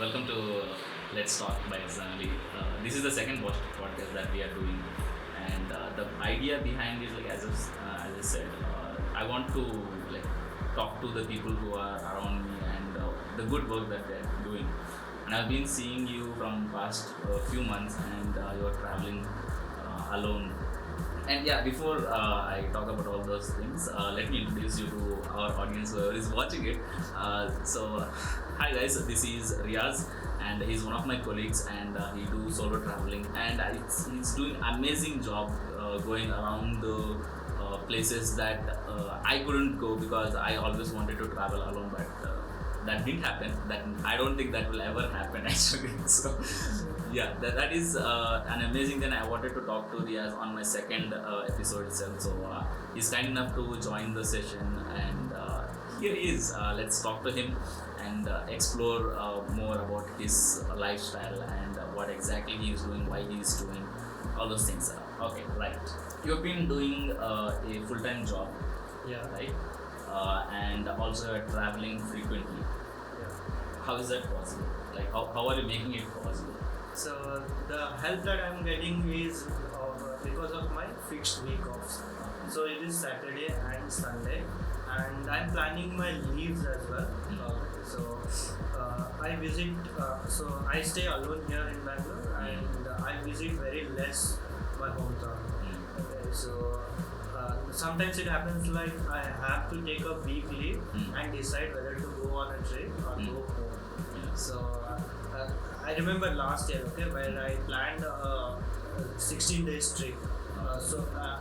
Welcome to Let's Talk by Esdan. This is the second podcast that we are doing, and the idea behind is as I said, I want to like talk to the people who are around me and the good work that they are doing. And I've been seeing you from past few months, and you are traveling alone. And yeah, before I talk about all those things, let me introduce you to our audience who is watching it. Hi guys, this is Riyaz, and he's one of my colleagues, and he do solo traveling, and he's doing amazing job going around the places that I couldn't go because I always wanted to travel alone, but that didn't happen. That I don't think that will ever happen actually. So yeah, that is an amazing thing. I wanted to talk to Riyaz on my second episode itself. So he's kind enough to join the session, and here he is. Let's talk to him and explore more about his lifestyle and what exactly he is doing, why he is doing all those things. Okay, right. You've been doing a full-time job, Yeah, right? And also traveling frequently. yeah. How is that possible? Like, how are you making it possible? So the help that I'm getting is because of my fixed week offs. So it is Saturday and Sunday, and I'm planning my leaves as well. So I visit. So I stay alone here in Bangalore, and I visit very less my hometown. Okay, so. Sometimes it happens like I have to take a week leave and decide whether to go on a trip or go home. Yeah. So I remember last year, okay, where I planned a 16 days trip.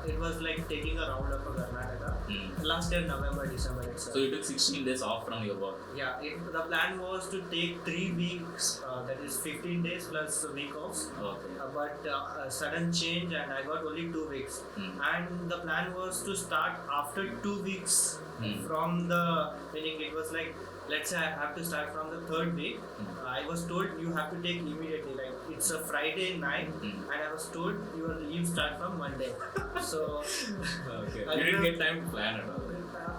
It was like taking a round of Karnataka. Last year, November, December itself. So you took 16 days off from your work. Yeah, the plan was to take 3 weeks, that is 15 days plus a week off. Okay. But a sudden change, and I got only 2 weeks. And the plan was to start after 2 weeks from the meaning it was like, let's say I have to start from the third week. I was told you have to take immediately, like it's a Friday night, and I was told your leave start from Monday. So Okay. You didn't get time to plan at all.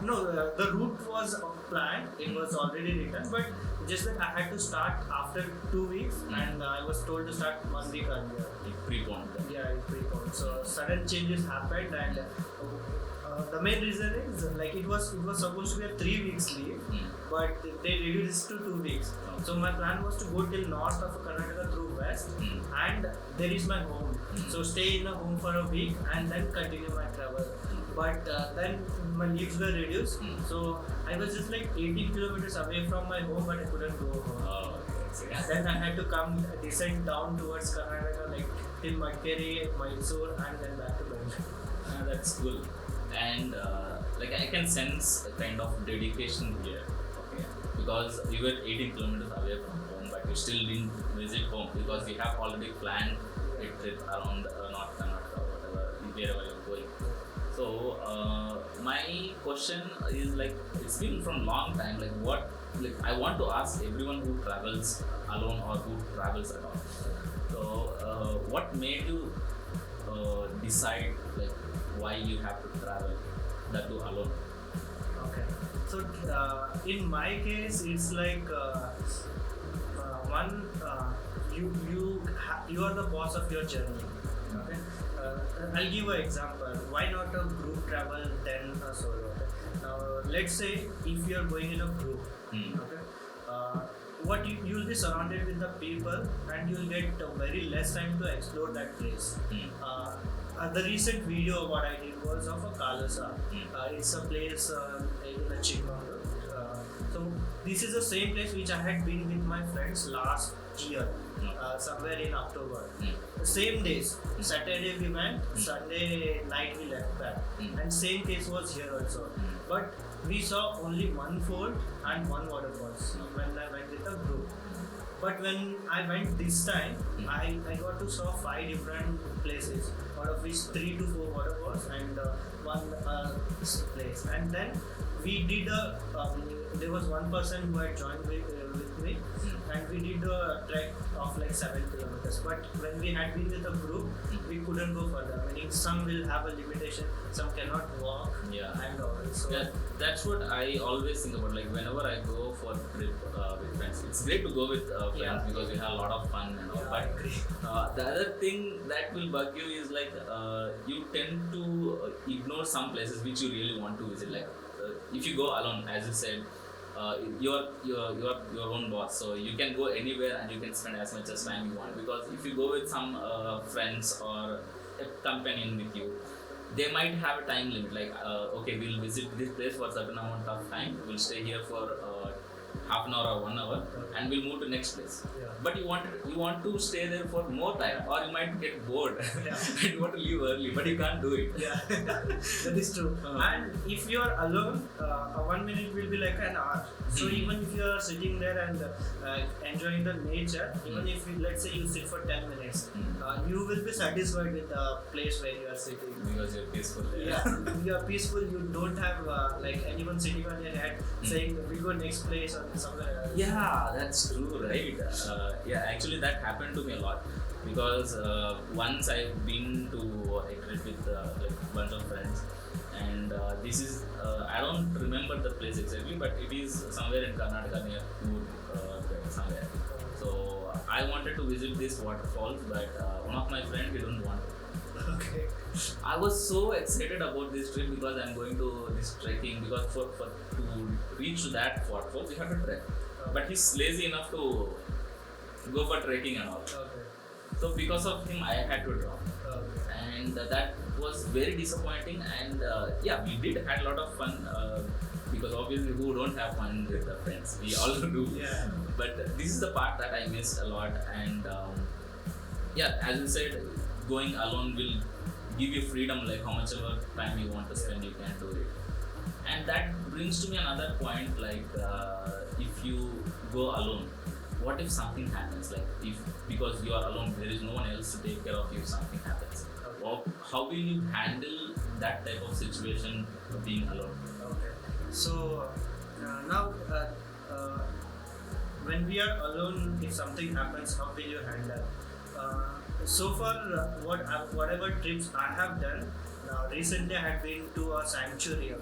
no, the route was planned. It was already written, but just that I had to start after 2 weeks, and I was told to start 1 week earlier. Like pre-planned. Yeah, it preponed. So sudden changes happened, and the main reason is like it was supposed to be a 3 weeks leave, but they reduced it to 2 weeks. So my plan was to go till north of Karnataka through west, and there is my home. So stay in a home for a week and then continue my travel. But then my leaves were reduced, so I was just like 18 kilometers away from my home, but I couldn't go home. Oh, okay. Then I had to descend down towards Karnataka, like till Madikeri, Mysore, and then back to Bangalore. That's cool. And like I can sense a kind of dedication here. Okay. Because you were 18 kilometers away from home, but you still didn't visit home because you have already planned a trip around North Karnataka, wherever you're going. So my question is like it's been from long time. Like I want to ask everyone who travels alone or who travels at all. So what made you decide like why you have to travel that too alone? Okay. So in my case, it's like one you are the boss of your journey. Okay. I'll give an example. Why not a group travel than a solo? Okay? Now, let's say if you are going in a group, okay, what you'll be surrounded with the people, and you'll get very less time to explore that place. The recent video what I did was of a Kalasa. It's a place in a Chikmagalur. So this is the same place which I had been with my friends last year, somewhere in October. The same days, Saturday we went, Sunday night we left back, and same case was here also. But we saw only one fort and one waterfalls when I went with a group. But when I went this time, I got to saw 5 different places out of which 3 to 4 waterfalls and one place. And then we did there was one person who had joined with me, and we did a trek of like 7 kilometers. But when we had been with a group, we couldn't go further. Meaning some will have a limitation, some cannot walk, and all. So yeah, that's what I always think about. Like whenever I go for a trip with friends, it's great to go with friends because we have a lot of fun and all. I agree. The other thing that will bug you is like you tend to ignore some places which you really want to visit. Like if you go alone, as you said, you're your own boss, so you can go anywhere and you can spend as much as time you want. Because if you go with some friends or a companion with you, they might have a time limit. Like okay, we'll visit this place for a certain amount of time. We'll stay here for half an hour or 1 hour, and we'll move to next place. Yeah. But you want to stay there for more time, or you might get bored and you want to leave early, but you can't do it. Yeah, that is true. And if you are alone, 1 minute will be like an hour. So even if you are sitting there and enjoying the nature, even if let's say you sit for 10 minutes, you will be satisfied with the place where you are sitting. Because you're peaceful there. Yeah, you are peaceful. You don't have like anyone sitting on your head saying we go next place or somewhere else. Yeah, that's true, right? Yeah, actually that happened to me a lot because once I've been to a trip with like bunch of friends, and this is I don't remember the place exactly, but it is somewhere in Karnataka near Coorg, somewhere. So I wanted to visit this waterfalls, but one of my friends didn't want to. Okay. I was so excited about this trip because I'm going to this trekking, because for to reach that waterfall we have to trek. But he's lazy enough to go for trekking and all. Okay. So because of him I had to drop. Okay. And that was very disappointing, and yeah, we did had a lot of fun because obviously who don't have fun with the friends, we all do. Yeah. But this is the part that I missed a lot, and yeah, as you said, going alone will give you freedom, like how much ever time you want to spend you can do it. And that brings to me another point, like if you go alone, what if something happens? Like if because you are alone, there is no one else to take care of you if something happens. Or how will you handle that type of situation of being alone? Okay. So now when we are alone, if something happens, how will you handle? So far, whatever trips I have done, recently I had been to a sanctuary,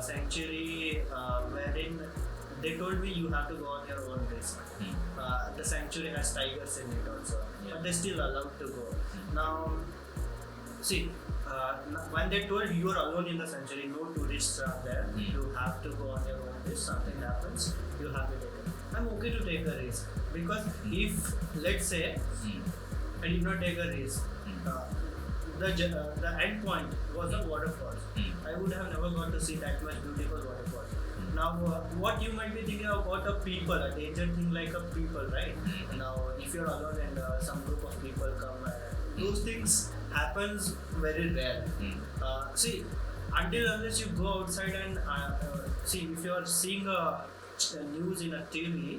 sanctuary wherein they told me you have to go on your own risk. The sanctuary has tigers in it also, but they're still allowed to go. Now, see, when they told you are alone in the sanctuary, no tourists are there, you have to go on your own risk, something happens, you have to take it. I'm okay to take a risk, because if, let's say, I did not take a risk, the end point was a waterfall. I would have never got to see that much beautiful waterfall. Now, what you might be thinking about a people, a danger thing like a people, right? Now, if you're alone and some group of people come, those things happens very rare. See, until unless you go outside and see, if you're seeing a news in a TV,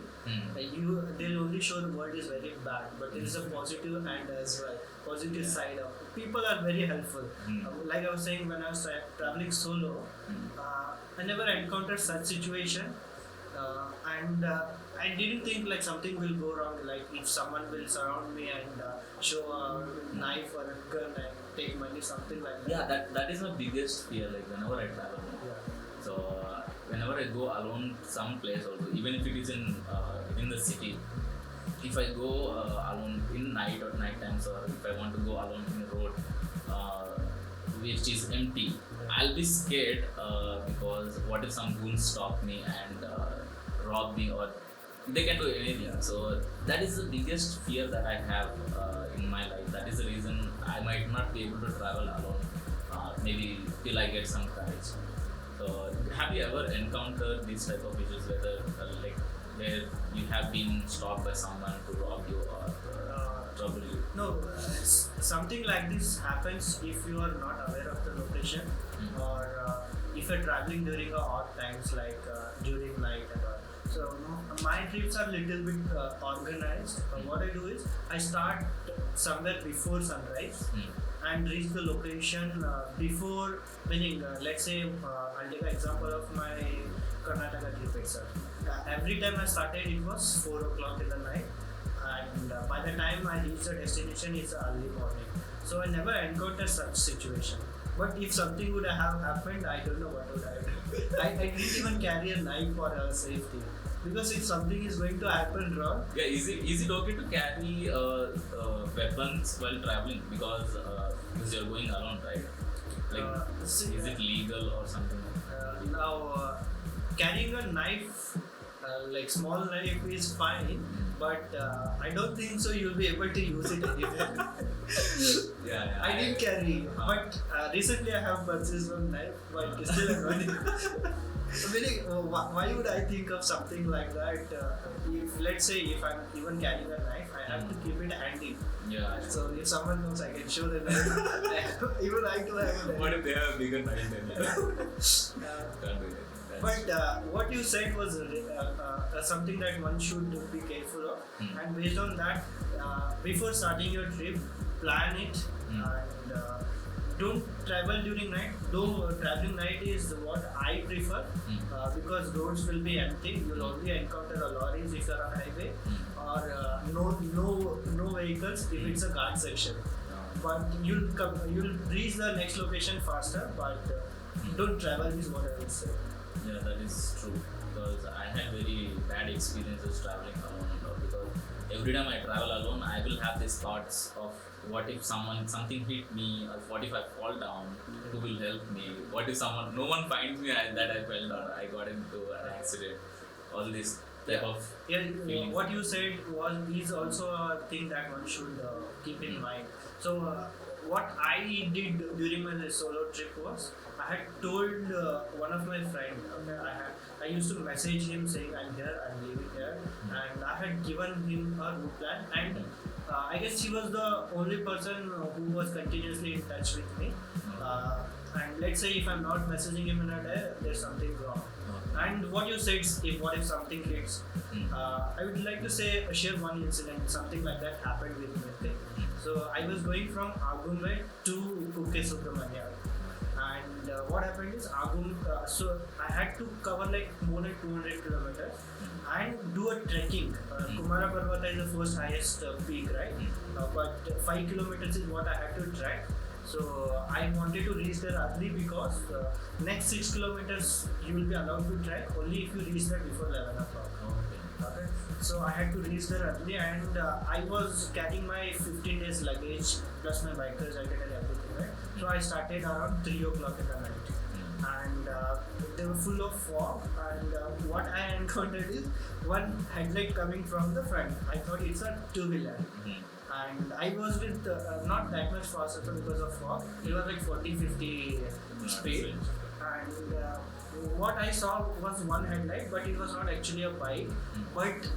they'll only show the world is very bad, but there is a positive and as well positive side of people are very helpful. Like I was saying, when I was traveling solo, I never encountered such situation, and I didn't think like something will go wrong, like if someone will surround me and show a knife or a gun and take money, something like that. Yeah, that is my biggest fear, like whenever I travel. So whenever I go alone some place also, even if it is in the city, if I go alone in night or night times, or if I want to go alone in a road which is empty, I'll be scared because what if some goons stop me and rob me, or they can do anything. So that is the biggest fear that I have in my life. That is the reason I might not be able to travel alone, maybe till I get some courage. So have you ever encountered these type of issues, whether like where you have been stopped by someone to rob you or trouble you? No, something like this happens if you are not aware of the location, or if you're traveling during odd times, like during night and all. So my trips are little bit organized. What I do is I start somewhere before sunrise, and reach the location before, meaning let's say I'll take an example of my Karnataka trip itself. Every time I started, it was 4 o'clock in the night, and by the time I reach the destination, it's early morning. So I never encountered such situation. But if something would have happened, I don't know what would I do. I didn't even carry a knife for safety. Because if something is going to happen wrong. Yeah, is it okay to carry weapons while traveling because you're going alone, right? Like, is it legal or something? Now, carrying a knife, like small knife, is fine, but I don't think so. You'll be able to use it anywhere. Yeah, I didn't carry, but recently I have purchased one knife, but still I'm running. Meaning, why would I think of something like that? If let's say if I'm even carrying a knife, I have to keep it handy. Yeah. So if someone comes, I can show the knife. Even I too have a knife. What if they have a bigger knife than you? Can't do it. But what you said was something that one should be careful of, and based on that, before starting your trip, plan it and don't travel during night. Though traveling night is what I prefer because roads will be empty. You'll only encounter the lorries if you're on highway, or no vehicles if it's a guard section. But you'll reach the next location faster. But don't travel is what I would say. Yeah, that is true because I had very bad experiences traveling alone because every time I travel alone, I will have these thoughts of what if something hit me, or what if I fall down, who will help me? What if no one finds me and that I fell down, I got into an accident, all this type of feelings. What you said is also a thing that one should keep in mind. So what I did during my solo trip was I had told one of my friends. Okay, I used to message him saying I'm here, I'm leaving here, and I had given him a route plan, and I guess he was the only person who was continuously in touch with me. And let's say if I'm not messaging him in a day, there's something wrong. And what you said, what if something hits? I would like to share one incident. Something like that happened with me. Okay? So I was going from Agumbe to Kukke Subramania. And what happened is so I had to cover like more than 200 kilometers and do a trekking. Kumara Parvata is the first highest peak, right? But 5 kilometers is what I had to trek. So I wanted to reach there early because next 6 kilometers you will be allowed to trek only if you reach there before 11 o'clock. Okay. So I had to reach there early, and I was carrying my 15 days luggage plus my biker's jacket and everything, right? So I started around 3 o'clock in the night, and they were full of fog, and what I encountered is one headlight coming from the front. I thought it's a two-wheeler. And I was with not that much faster because of fog. It was like 40-50 speed. And what I saw was one headlight, but it was not actually a bike, but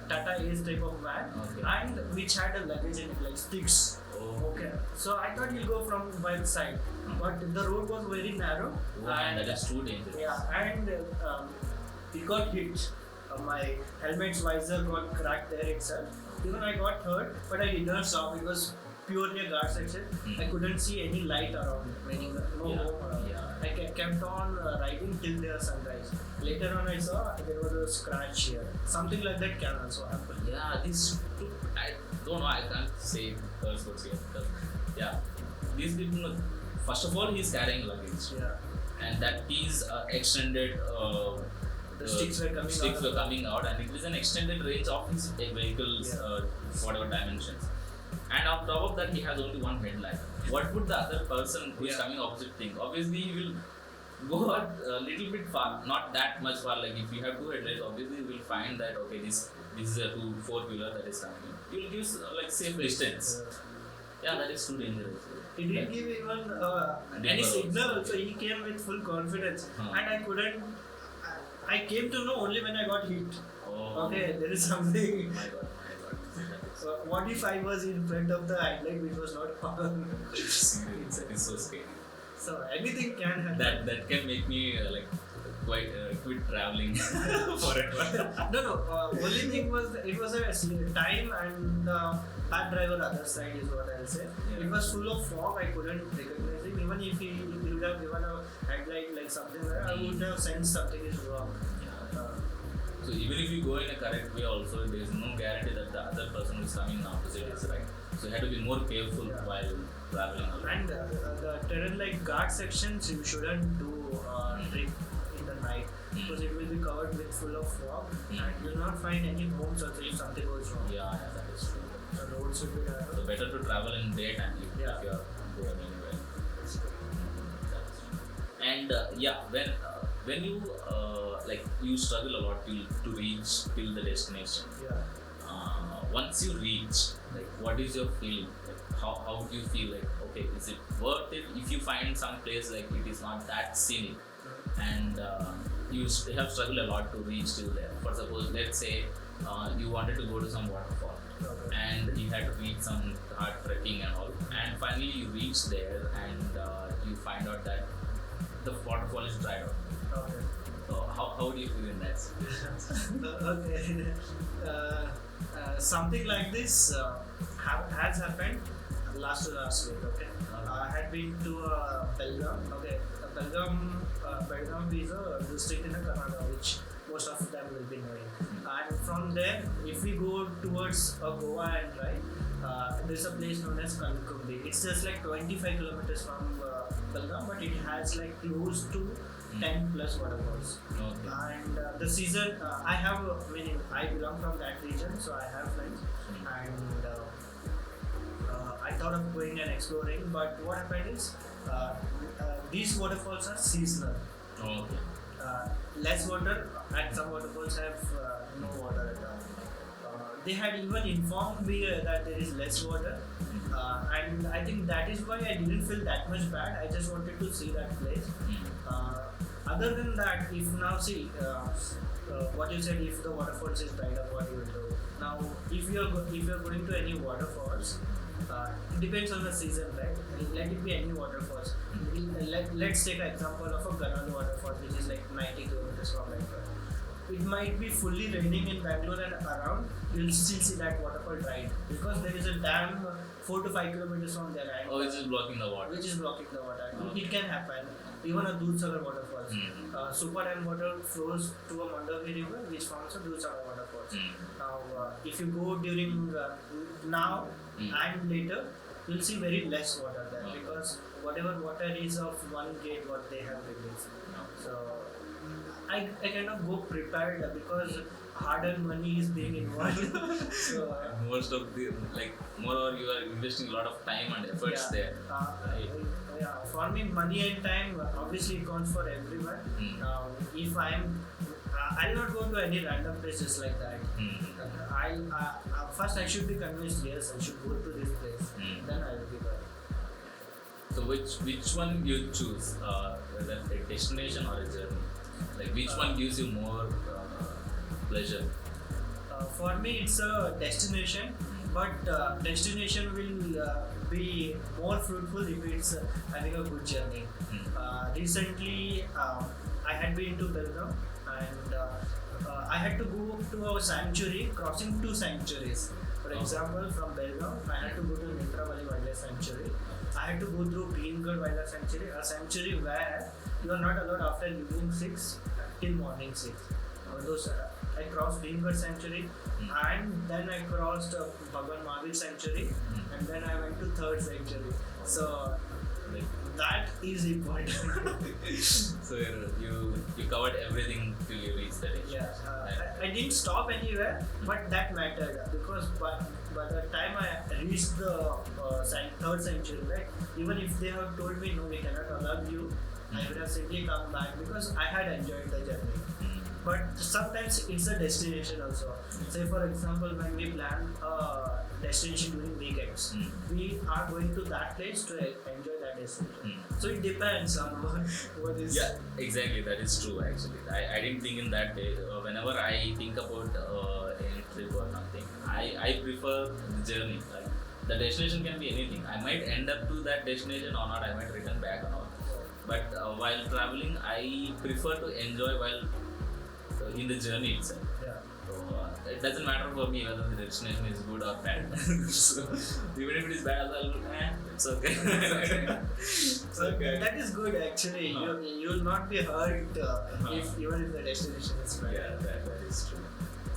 Tata Ace type of van, and which had a luggage in it, like sticks. Okay. So I thought he'll go from by the side, but the road was very narrow. And that is too dangerous. Yeah, and it got hit. My helmet's visor got cracked there itself. Even I got hurt, but I did not stop. It was purely a guard section. I couldn't see any light around me, meaning no hope around. I kept on riding till the sunrise. Later on, I saw there was a scratch here. Something like that can also happen. Yeah, I don't know, I can't say curse words here because, these people, first of all, he's carrying luggage. And that is extended. The sticks were coming out, and it is an extended range of his vehicle's whatever dimensions. And on top of that, he has only one headlight. What would the other person who is coming opposite think? Obviously, he will go a little bit far, not that much far. Like if you have two headlights, obviously you will find that okay, this is a 4-wheeler that is coming. You will give like safe distance. That is too dangerous. He didn't give even any signal. So he came with full confidence, and I couldn't. I came to know only when I got hit. Okay, there is something. My God. So what if I was in front of the headlight which was not on? It is so scary. So anything can happen. That can make me like quit traveling forever. No. Only thing was it was a time and bad driver other side is what I'll say. Yeah. It was full of fog. I couldn't recognize him. Even if he would have given a headlight like something like that, I would have sensed something is wrong. So even if you go in a correct way, also there is no guarantee that the other person who is coming in opposite is right. So you have to be more careful while traveling alone. And the terrain like guard sections you shouldn't do trip in the night because it will be covered with full of fog and you will not find any homes also if something goes wrong. Yeah, that is true. The roads will be narrow. So better to travel in daytime if you are going anywhere. And when you like you struggle a lot to reach till the destination. Once you reach, like what is your feeling? Like how do you feel? Like okay, is it worth it? If you find some place like it is not that scenic, and you have struggled a lot to reach till there. For suppose, let's say you wanted to go to some waterfall, and you had to reach some hard trekking and all, and finally you reach there and you find out that the waterfall is dried out. Okay. So how do you feel in that situation? Okay. Something like this has happened last week. Okay. I had been to Belgaum. Okay. Belgaum is a district in Karnataka, which most of them will be knowing. And from there, if we go towards Goa and there's a place known as Kalkumbi. It's just like 25 kilometers from Belgaum, but it has like close to 10 plus waterfalls. Okay. And the season, I belong from that region, so I have friends. And I thought of going and exploring, but what happened is these waterfalls are seasonal. Okay. Less water, and some waterfalls have no water at all. They had even informed me that there is less water, and I think that is why I didn't feel that much bad. I just wanted to see that place. Other than that, if now see what you said, if the waterfalls is dried up, what you will do? Now, if you are going to any waterfalls, it depends on the season, right? Let it be any waterfalls. Let's take an example of a Ganal waterfall, which is like 90 kilometers from Bangalore. It might be fully raining in Bangalore and around, you'll still see that waterfall dried because there is a dam 4 to 5 kilometers from there. Which is blocking the water. Which is blocking the water. It can happen. Even a Dudhsagar waterfalls. Super Dam water flows to a Mandavi river, which forms a Dudhsagar waterfalls. Now, if you go during now and later, you'll see very less water there because whatever water is of one gate, what they have released. So I cannot go prepared because hard-earned money is being involved. So most of the more you are investing a lot of time and efforts there. For me, money and time obviously it counts for everyone. If I'll not go to any random places like that. First I should be convinced. Yes, I should go to this place. Then I will be there. So which one you choose? Whether a destination or a journey? Like which one gives you more pleasure? For me, it's a destination, but destination will be more fruitful if it's having a good journey. Recently, I had been to Belgaum and I had to go to a sanctuary, crossing 2 sanctuaries. For example, from Belgaum, I had to go to Netravali Wildlife Sanctuary. I had to go through Greengarh Wildlife Sanctuary, a sanctuary where you are not allowed after evening 6 till morning 6. I crossed Greengarh Sanctuary and then I crossed Bhagwan Mahavir Sanctuary and then I went to 3rd Sanctuary. So that is important. So you covered everything till you reached the destination. I didn't stop anywhere, but that mattered because by the time I reached the 3rd Sanctuary, right, even if they have told me no, we cannot allow you, I would have simply come back because I had enjoyed the journey. But sometimes it's a destination also. Say for example, when we plan a destination during weekends, we are going to that place to enjoy that destination. So it depends on what is. Yeah, exactly. That is true. Actually, I didn't think in that way. Whenever I think about any trip or something, I prefer the journey. Like the destination can be anything. I might end up to that destination or not. I might return back or not. But while traveling, I prefer to enjoy while in the journey itself. Yeah. So it doesn't matter for me whether the destination is good or bad. So even if it is bad, it's okay. It's okay. That is good actually. You will not be hurt if even if the destination is bad. Yeah, that is true.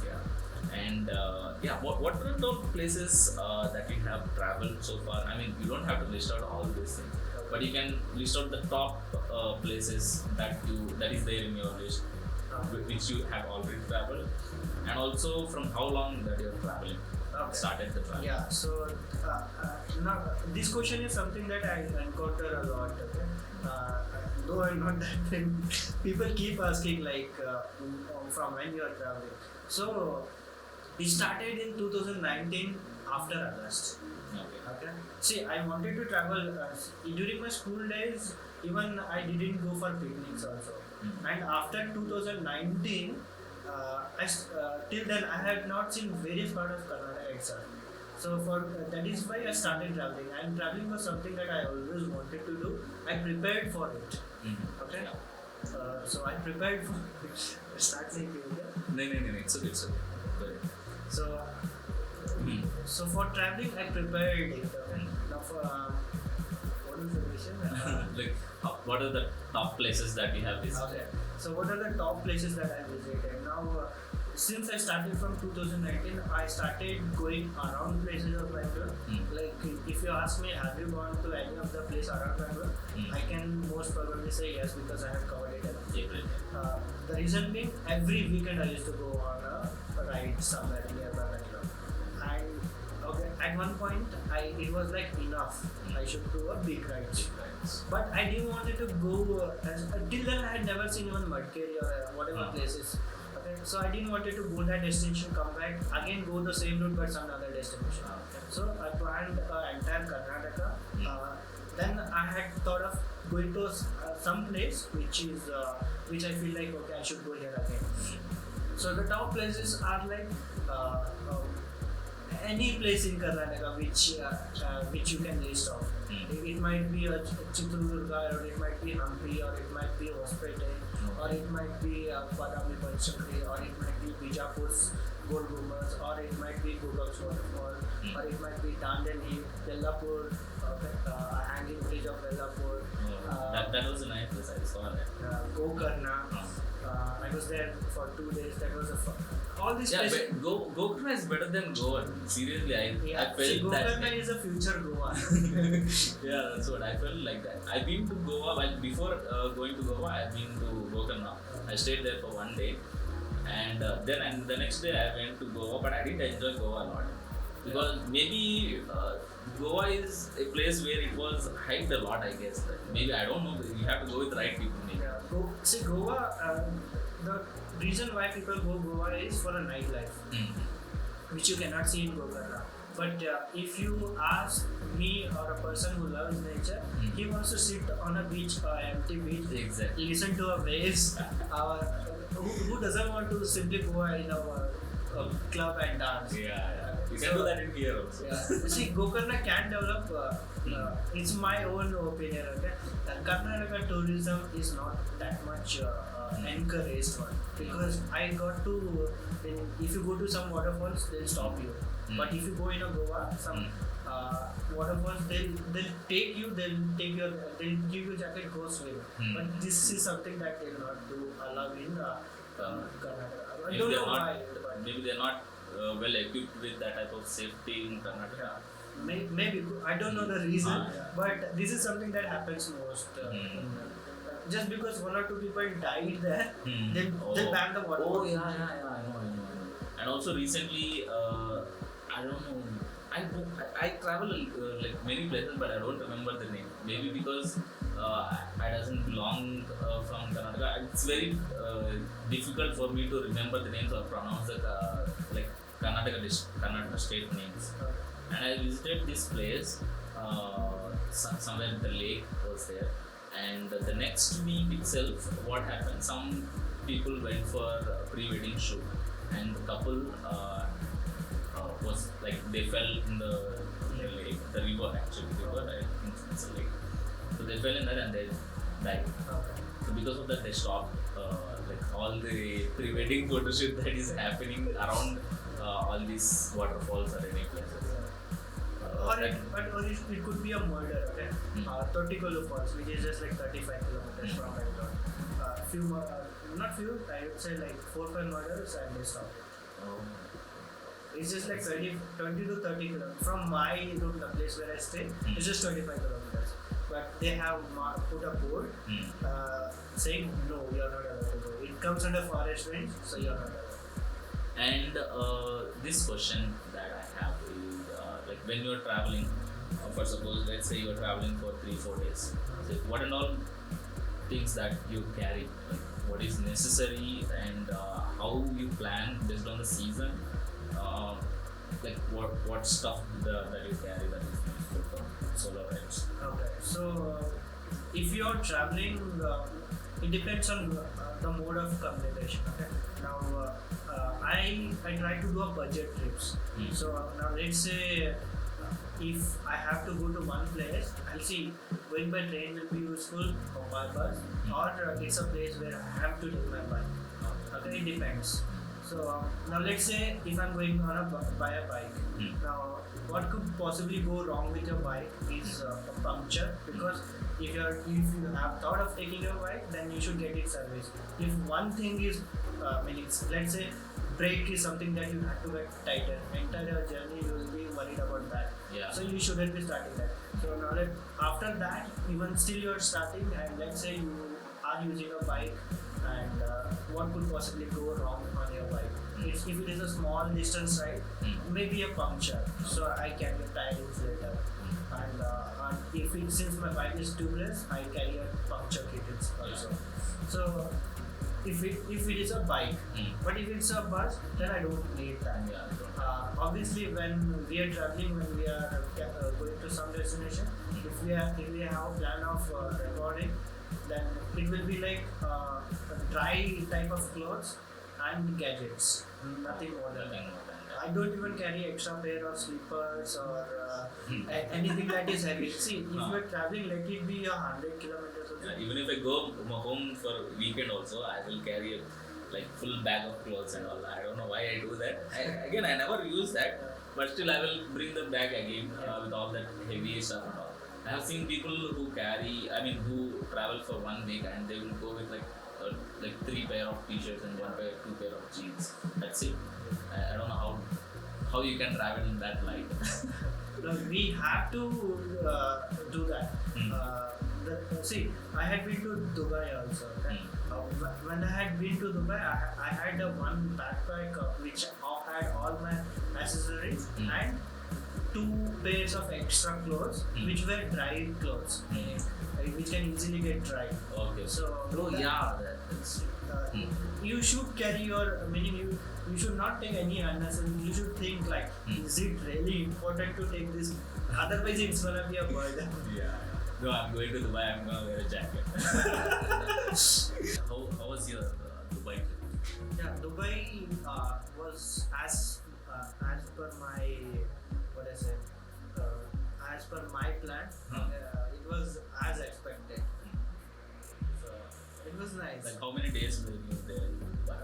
Yeah. And what are the places that you have traveled so far? I mean, you don't have to list out all these things, but you can list out the top places that is there in your list, which you have already traveled, and also from how long that you're traveling. Started the travel. Yeah, so now this question is something that I encounter a lot. Okay, though I'm not that big, people keep asking like from when you are traveling. So it started in 2019 after August. Okay. See, I wanted to travel during my school days. Even I didn't go for picnics also. And after 2019. Till then I had not seen various parts of Karnataka itself. So for that is why I started traveling. And traveling was something that I always wanted to do. I prepared for it. Okay. So I prepared for it. Start saying No, it's okay. So so for traveling I prepared it. Okay. Now for what is the question? Like what are the top places that you have visited? Okay. So what are the top places that I visited? Now, since I started from 2019, I started going around places of Bangalore. Like if you ask me, have you gone to any of the places around Bangalore? I can most probably say yes because I have covered it everything. The reason being, every weekend I used to go on a ride somewhere nearby Bangalore. And at one point, it was like enough. I should do a big ride. But I didn't want it to go till then I had never seen even Madkeri or whatever places. Okay, so I didn't want it to go that destination, come back again, go the same route but some other destination. So I planned entire Karnataka. Then I had thought of going to some place which I feel like okay I should go here again. So the top places are like any place in Karnataka which you can list off. It might be a Chitradurga, or it might be Hampi, or it might be Hospete, or it might be Badami Panchakri, or it might be Bijapur's Gold Gumbaz, or it might be Gugak's Waterfall, or it might be Dandeli, Bellapur, a hanging bridge of Bellapur. That was a nice place, I saw that. Gokarna. I was there for 2 days. That was a fun. All these places. Gokarna is better than Goa. Seriously, I felt Gokarna that. is a future Goa. Yeah, that's what I felt like that. I've been to Goa, but before going to Goa, I've been to Gokarna. I stayed there for 1 day, and then the next day I went to Goa, but I didn't enjoy Goa a lot because maybe Goa is a place where it was hyped a lot. I guess maybe I don't know. You have to go with the right people. Maybe. See, Goa, the reason why people go Goa is for a nightlife, which you cannot see in Gokarna. But if you ask me or a person who loves nature, he wants to sit on a beach, empty beach, listen to a waves. Who doesn't want to simply go in a club and dance? Yeah. You can do that in here also. Yeah. See, Gokarna can develop. It's my own opinion. Okay, Karnataka tourism is not that much encouraged one because I got to. If you go to some waterfalls, they'll stop you. But if you go in a Goa, some waterfalls, they'll take you. They'll give you jacket, go swim. But this is something that they'll not do allow in Karnataka. I don't know why. Maybe they're not well equipped with that type of safety in Karnataka. Maybe I don't know the reason, but this is something that happens most. Just because 1 or 2 people died there, they'll ban the water. Oh yeah, I know. And also recently, I don't know. I travel like many places, but I don't remember the name. Maybe because I doesn't belong from Karnataka. It's very difficult for me to remember the names or pronounce the like Karnataka state names. And I visited this place somewhere the lake was there. And the next week itself, what happened? Some people went for a pre-wedding shoot, and the couple was like they fell in the lake. the river actually, river, I think it's a lake. So they fell in that and they died. Okay. So because of that, they stopped like all the pre-wedding photo shoot that is happening around all these waterfalls or any places. It could be a murder, okay? Toticolo Falls, which is just like 35 kilometers from Esdan. Not few, I would say like 4-5 murders and they stopped it. Oh. It's just like 20 to 30 kilometers. From my room, the place where I stay, it's just 25 kilometers. But they have put a board saying, no, you're not allowed to go. It comes under forest range, so you're not allowed. And this question that I have is like when you're traveling, for suppose let's say you're traveling for 3-4 days, so what and all things that you carry, like what is necessary and how you plan based on the season, like what stuff that you carry that is useful for solo rides. Okay, so if you're traveling, it depends on the mode of communication. Okay, now I try to do a budget trips. So now let's say if I have to go to one place, I'll see going by train will be useful or by bus, or it's a place where I have to take my bike. Okay, it depends. So now let's say if I'm going on by a bike, now what could possibly go wrong with your bike is a puncture, because if you have thought of taking your bike, then you should get it serviced. If one thing is, let's say brake is something that you have to get tighter, entire journey you will be worried about that. Yeah. So you shouldn't be starting that. So now after that, even still you're starting, and let's say you are using a bike, and what could possibly go wrong on your bike? If it is a small distance ride, maybe a puncture. So I carry a tire inflator, and since my bike is tubeless, I carry a puncture kit also. So if it is a bike, but if it's a bus, then I don't need that. Obviously, when we are traveling, when we are going to some destination, if we have a plan of recording, then it will be like a dry type of clothes and gadgets, nothing more than that. I don't even carry extra pair of slippers or anything that is heavy. See, if you are traveling, let it be 100 kilometers or so. Even if I go home for weekend also, I will carry a full bag of clothes and all. I don't know why I do that. I never use that, but still I will bring the bag again with all that heavy stuff and all. I have seen people who who travel for 1 week and they will go with 3 pair of t-shirts and 2 pair of jeans. That's it. I don't know how you can travel in that light. No, we have to do that. See, I had been to Dubai also. Okay? When I had been to Dubai, I had one backpack which had all my accessories and 2 pairs of extra clothes which were dry clothes, which can easily get dried. Okay. So that's you should carry your, meaning you should not take any unnecessary. You should think is it really important to take this? Otherwise, it's gonna be a burden. Yeah. No, I'm going to Dubai. I'm gonna wear a jacket. How was your Dubai trip? Yeah, Dubai was as per my as per my plan. It was as expected. So it was nice. Like how many days were you there in Dubai?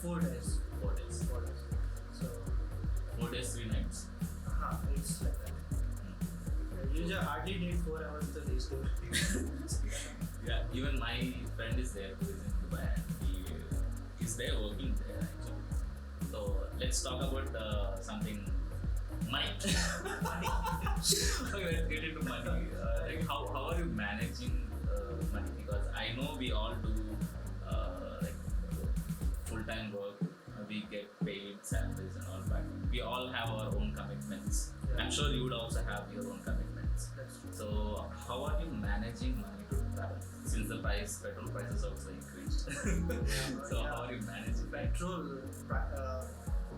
4 days. 4 days. 4 days. So 4 days, 3 nights. It's like that. You hardly need 4 hours to reach there. Yeah, even my friend is there who is in Dubai and he is there working there actually. So let's talk about something money. Okay, let's get into money. How are you managing money? Because I know we all do full-time work. We get paid salaries and all, but we all have our own commitments. Yeah. I'm sure you would also have your own commitments. That's true. So how are you managing money to travel? Since the petrol prices also increased. So how are you managing petrol?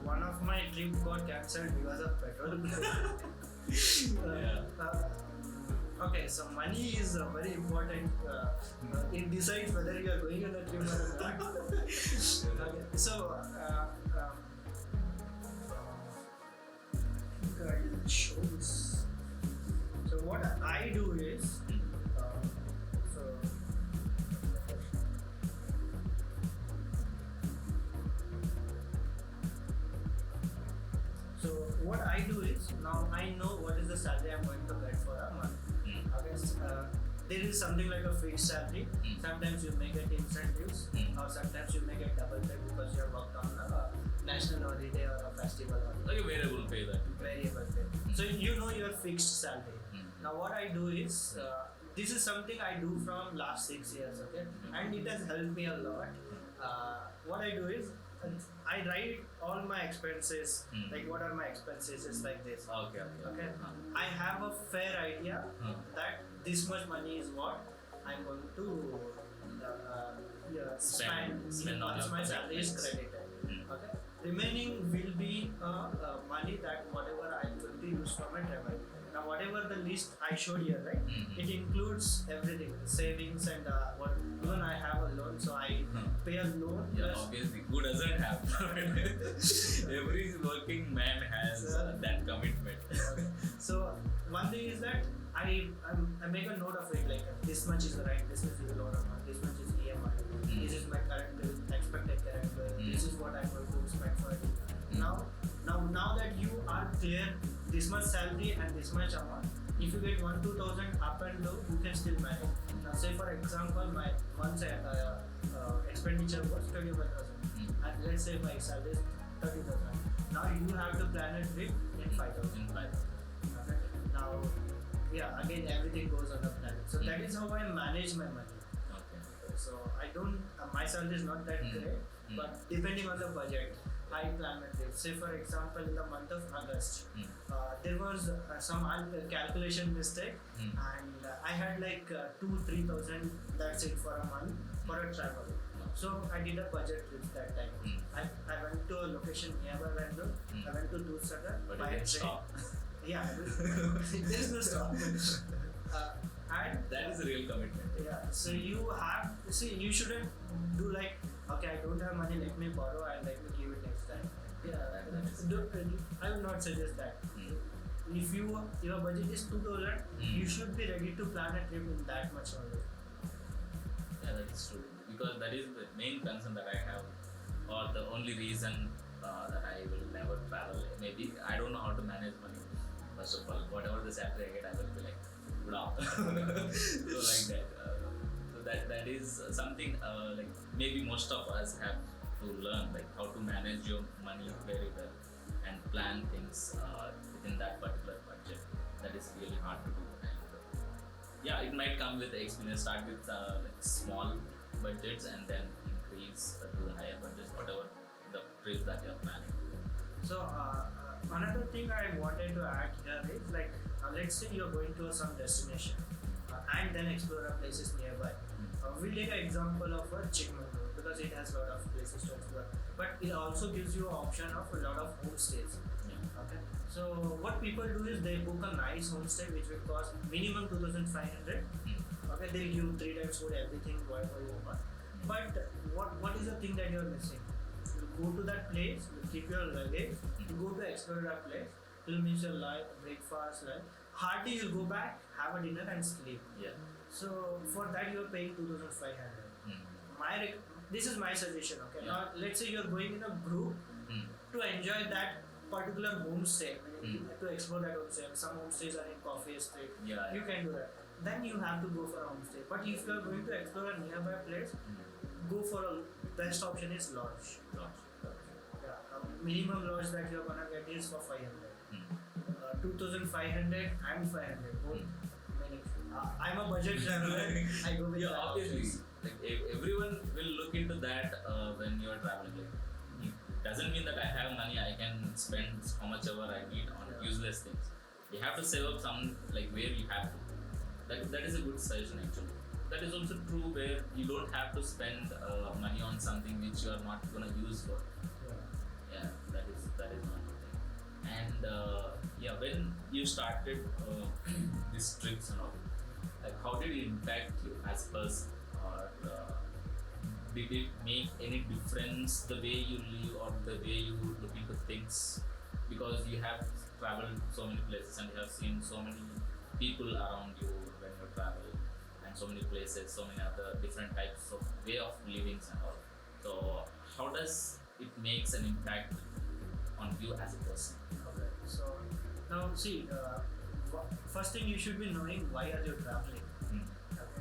One of my trips got cancelled because of petrol. Okay, so money is very important. It decides whether you are going on a trip or not. Okay, so shows. So what I do is, so so what I do is, now I know what is the salary I'm going to get for a month. Okay, there is something like a fixed salary. Sometimes you may get incentives, or sometimes you may get double pay because you have worked on a national holiday or a festival holiday. Like a variable pay that. Variable pay. So you know your fixed salary. Now what I do is, this is something I do from last 6 years, okay, and it has helped me a lot. What I do is, I write all my expenses, like what are my expenses, is like this. Okay. I have a fair idea that this much money is what I'm going to spend on once your my salary is credited. Okay. Remaining will be money that whatever I'm going to use for my travel. Now, whatever the list I showed here, right? It includes everything, savings and what. Even I have a loan, so I pay a loan. Yeah, Plus, obviously, who doesn't have? Every working man has that commitment. so one thing is that I make a note of it, like this much is the right, this much is the loan amount, this much is EMI, this is my current bill, expected current bill, this is what I'm going to spend for it. Now that you are clear this much salary and this much amount, if you get 1-2,000 up and down, you can still manage. Now say for example, my month's expenditure was 25,000 and let's say my salary is 30,000. Now you have to plan a trip in 5,000. Okay. Now, yeah, again everything goes on the plan. So that is how I manage my money. Okay. So I don't, my salary is not that great, but depending on the budget, I plan a trip. Say for example, in the month of August, there was some calculation mistake, and I had like 2-3,000. That's it for a month for a travel. So I did a budget trip that time. I went to a location nearby Bangalore. I went to Dursagar by a train. Yeah, there is no stop. And that is a real commitment. Yeah, so you shouldn't do like, okay, I don't have money, let me borrow and let me give it next time. I will not suggest that. If your budget is 2,000, you should be ready to plan a trip in that much only. Yeah, that is true. Because that is the main concern that I have, or the only reason that I will never travel. Maybe I don't know how to manage money. First of all, whatever the salary I get, I will be like, blah. So like that. So that is something like maybe most of us have to learn, like how to manage your money very well and plan things within that particular budget. That is really hard to do. And yeah, it might come with experience. Start with like small budgets and then increase to the higher budgets, whatever the trips that you're planning. So another thing I wanted to add here is like, let's say you're going to some destination and then explore a places nearby. We'll take an example of a Chikmagalur because it has a lot of places to explore, but it also gives you an option of a lot of homestays. Okay, so what people do is they book a nice homestay which will cost minimum 2,500. Okay, they'll give 3 times food, everything, whatever you want. But what is the thing that you're missing? You go to that place, you keep your luggage, you go to explore that place, you'll miss your lunch, breakfast, lunch. Hardly you'll go back, have a dinner and sleep. Yeah. So for that you're paying 2,500. This is my suggestion. Okay. Yeah. Now let's say you're going in a group to enjoy that particular homestay, to explore that homestay. Some homestays are in coffee estate. Yeah. You can do that. Then you have to go for a homestay. But if you're going to explore a nearby place, go for a best option is lodge. Yeah. Minimum lodge that you're gonna get is for 500. 2,500 and 500 both. I'm a budget traveler. I go with obviously. Like everyone will look into that when you're traveling. Like, it doesn't mean that I have money, I can spend how much ever I need on useless things. You have to save up some, like where you have to. That is a good suggestion actually. That is also true where you don't have to spend money on something which you are not gonna use for. Yeah, that is one thing. And yeah, when you started these trips and all, like how did it impact you as a person, or did it make any difference the way you live or the way you look into things? Because you have traveled so many places and you have seen so many people around you when you travel, and so many places, so many other different types of way of livings and all. So how does it makes an impact on you as a person? Okay, so now see, first thing you should be knowing why are you traveling. Mm. Okay.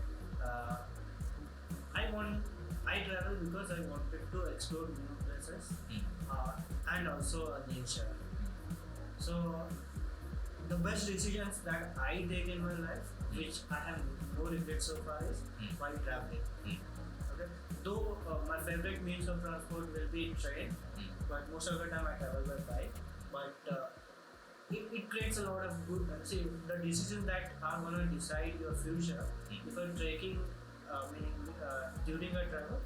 I travel because I wanted to explore new places and also nature. So the best decisions that I take in my life, which I have no regrets so far, is while traveling. Okay. Though my favorite means of transport will be train, but most of the time I travel by bike. But it creates a lot of good. See, the decisions that are gonna decide your future. If you're trekking, meaning during a travel,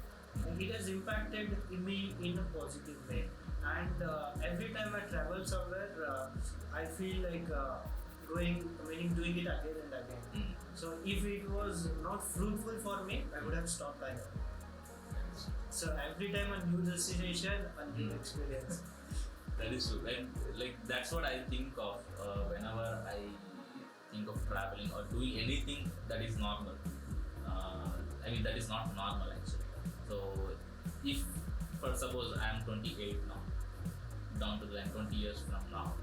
it has impacted me in a positive way. And every time I travel somewhere, I feel like doing it again and again. So if it was not fruitful for me, I would have stopped by now. So every time a new destination, a new experience. That is true, and like that's what I think of whenever I think of traveling or doing anything that is normal. I mean that is not normal actually. So if, for suppose I am 28 now, down to like 20 years from now,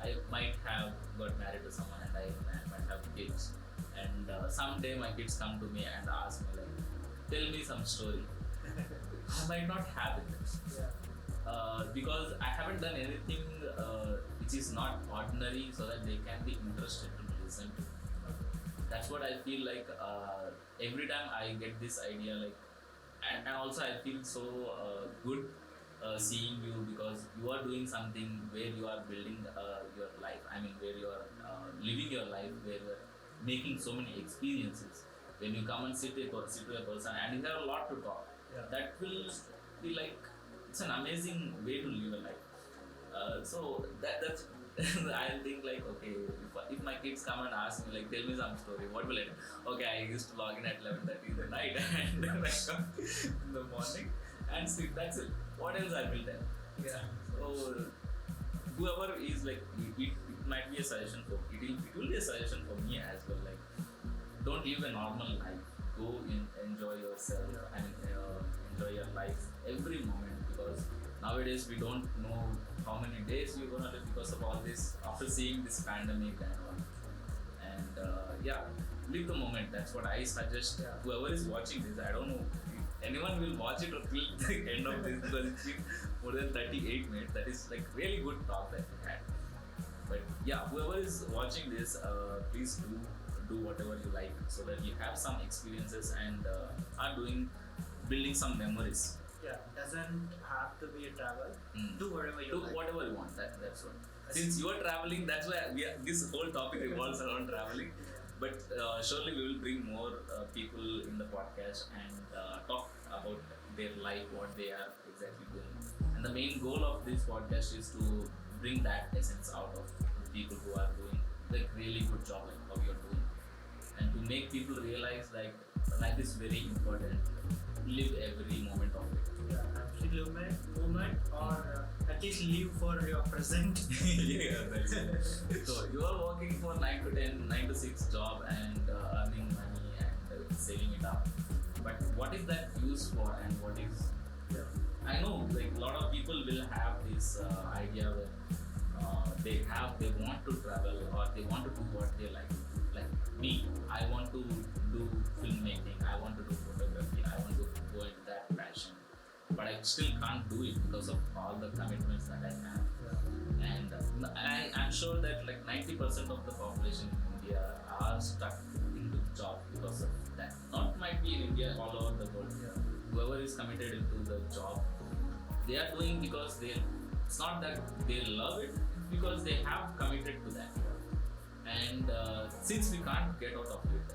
I might have got married to someone and I might have kids, and someday my kids come to me and ask me like, tell me some story. I might not have it. Yeah. Because I haven't done anything which is not ordinary, so that they can be interested to listen to. That's what I feel like every time I get this idea, like, and also I feel so good seeing you, because you are doing something where you are building your life. I mean, where you are living your life, where you are making so many experiences. When you come and sit with a person and you have a lot to talk, that will be like, it's an amazing way to live a life. So that's I'll think like, okay, if my kids come and ask me like, tell me some story, what will I do? Okay, I used to log in at 11:30 in the night and then I come in the morning and sleep. That's it. What else I will tell? Yeah. So whoever is like, it might be a suggestion for it will be a suggestion for me as well. Like, don't live a normal life. Go in, enjoy yourself and enjoy your life every moment, because nowadays we don't know how many days we're gonna live because of all this, after seeing this pandemic and all. And live the moment. That's what I suggest. Whoever is watching this, I don't know if anyone will watch it or till the end of this, because it's been more than 38 minutes. That is like really good talk that we had. But yeah, whoever is watching this, please do whatever you like, so that you have some experiences and are building some memories. Yeah, doesn't have to be a travel. Do whatever you like. Do whatever you want. That's what. Since you are traveling, that's why this whole topic revolves around traveling. But surely we will bring more people in the podcast and talk about their life, what they are exactly doing. And the main goal of this podcast is to bring that essence out of the people who are doing like really good job, like how you're doing, and to make people realize like life is very important. Live every moment of it. Yeah, actually moment, or at least live for your present. Yeah, that's it. So you are working for 9 to 10, 9 to 6 job and earning money and saving it up. But what is that used for, and what is? I know like a lot of people will have this idea where they want to travel or they want to do what they like. Like me, I want to do filmmaking, I want to do photography, I want to go into that passion, but I still can't do it because of all the commitments that I have. And I'm sure that like 90% of the population in India are stuck into job because of that. Not might be in India, all over the world. Whoever is committed into the job, they are doing because it's not that they love it, because they have committed to that. And since we can't get out of it,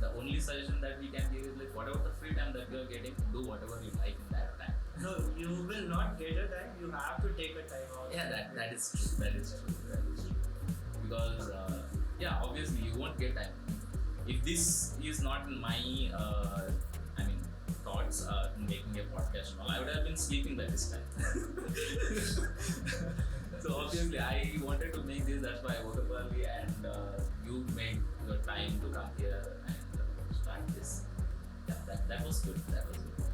the only suggestion that we can give is like, whatever the free time that you are getting, do whatever you like in that time. No, you will not get a time. You have to take a time out. Yeah, that is true. That is true. Because obviously you won't get time. If this is not in my thoughts making a podcast and all, I would have been sleeping by this time. So obviously I wanted to make this, that's why I woke up early, and you you made your time to come here and start this. Yeah, that was good. That was good.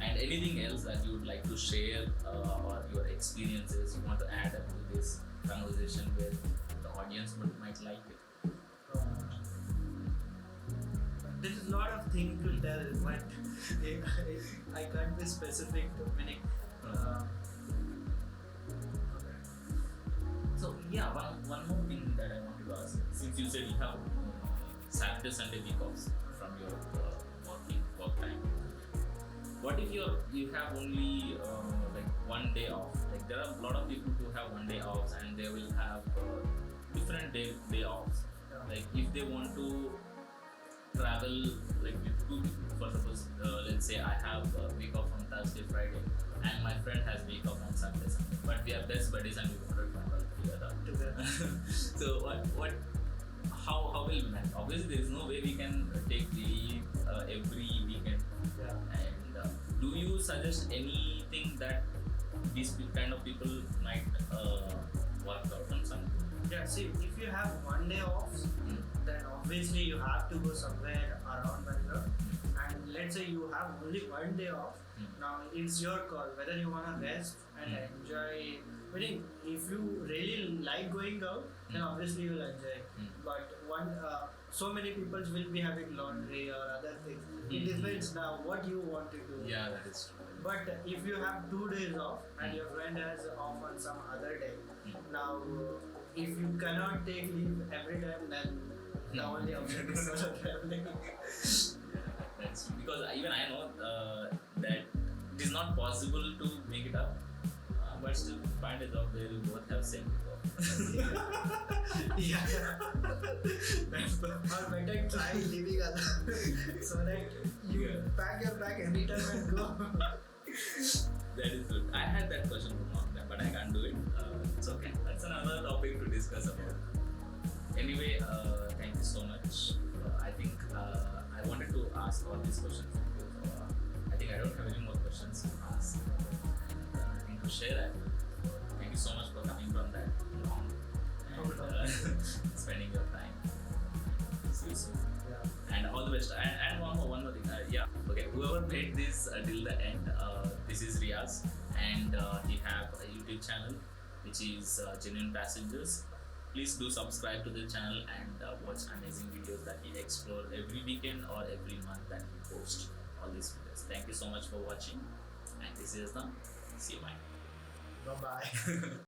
And anything else that you would like to share or your experiences you want to add up to this conversation where the audience might like it? There's a lot of things to tell, but I can't be specific. Meaning, So yeah, one more thing that I wanted to ask, since you said you have Saturday Sunday week offs from your work time, what if you have only like one day off? Like there are a lot of people who have one day offs and they will have different day offs. Yeah. Like if they want to travel like with two people, for suppose let's say I have a week off on Thursday, Friday, and my friend has week off on Saturday, Sunday, but we are best buddies and we want to travel together. So what how will we manage? Obviously there is no way we can take leave every weekend. Yeah. And do you suggest anything that these kind of people might work out on something? Yeah, see, if you have one day off, then obviously you have to go somewhere around Bangalore. And let's say you have only one day off. Now it's your call whether you want to rest and enjoy. Meaning, if you really like going out, then obviously you will enjoy. But so many people will be having laundry or other things. It depends now what you want to do. Yeah, that is true. But if you have 2 days off and your friend has off on some other day, now if you cannot take leave every time, then the only option is solo traveling. That's because even I know that it is not possible to make it up, but still find a job where you both have same job. Yeah. Or better try living alone so that you pack your bag anytime and go. That is good. I had that question from long time, but I can't do it. It's okay. That's another topic to discuss about. Anyway, thank you so much. I think I wanted to ask all these questions of you. I think I don't have any more questions to ask. Nothing to share. Thank you so much for coming from that long and spending your time. See you soon. Yeah. And all the best. And one more thing. Yeah. Okay. Whoever made this till the end, this is Riyaz, and he have a YouTube channel which is Genuine Passengers. Please do subscribe to the channel and watch amazing videos that we explore every weekend or every month that we post all these videos. Thank you so much for watching, and this is Esdan. See you bye. Bye bye.